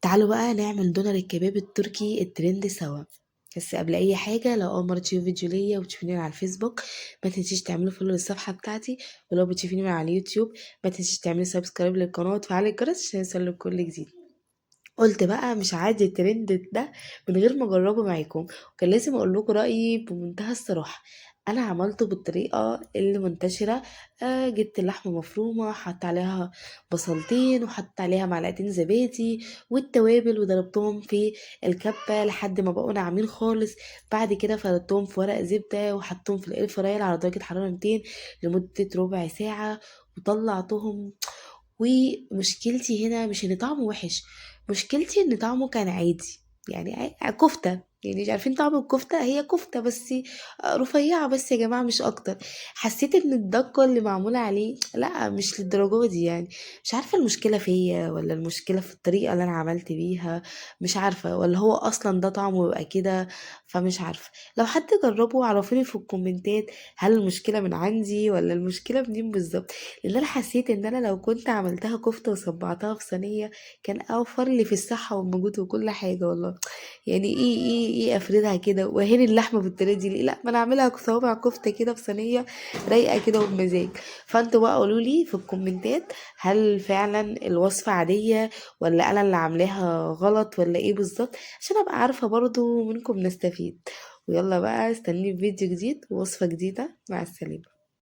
تعالوا بقى نعمل دونر الكباب التركي الترند سوا. بس قبل اي حاجه، لو اول مره تشوفي فيديو ليا وتشوفيني على الفيسبوك، ما تنسيش تعملوا فولو للصفحه بتاعتي. ولو بتشوفيني من على اليوتيوب، ما تنسيش تعملي سبسكرايب للقناه وتفعلي الجرس عشان يوصلك كل جديد. قلت بقى مش عادي الترند ده من غير ما اجربه معاكم، وكان لازم اقول لكم رايي بمنتهى الصراحه. انا عملته بالطريقه اللي منتشره. جبت اللحمه مفرومه، حط عليها بصلتين وحط عليها معلقتين زبادي والتوابل، وضربتهم في الكبه لحد ما بقوا ناعمين خالص. بعد كده فردتهم في ورق زبده وحطهم في الاير فراير على درجه حراره 200 لمده ربع ساعه، وطلعتهم. ومشكلتي هنا مش ان طعمه وحش، مشكلتي ان طعمه كان عادي. يعني كفتة، يعني مش عارفين طعم الكفتة، هي كفتة بس رفيعة بس يا جماعة مش اكتر. حسيت ان الدقة اللي معمولة عليه لا، مش للدرجة دي يعني. مش عارفة المشكلة فيا ولا المشكلة في الطريقة اللي انا عملت بيها. مش عارفة ولا هو اصلا ده طعمه يبقى كده. فمش عارفة. لو حد جربه عرفوني في الكومنتات، هل المشكلة من عندي ولا المشكلة منين بالظبط؟ لان انا حسيت ان انا لو كنت عملتها كفتة وصبعتها في صينية كان اوفر لي في الصحة والمجهود وكل حاجة والله. يعني ايه افردها كده واهين اللحمة بالطريقة دي ليه؟ لا، ما انا اعملها صوابع كفتة كده في صينية رايقة كده وبمزاج. فانتوا بقى قولوا لي في الكومنتات، هل فعلا الوصفة عادية ولا انا اللي عاملاها غلط ولا ايه بالظبط، عشان ابقى عارفة برضو منكم نستفيد. ويلا بقى استني في فيديو جديد ووصفة جديدة. مع السلامة.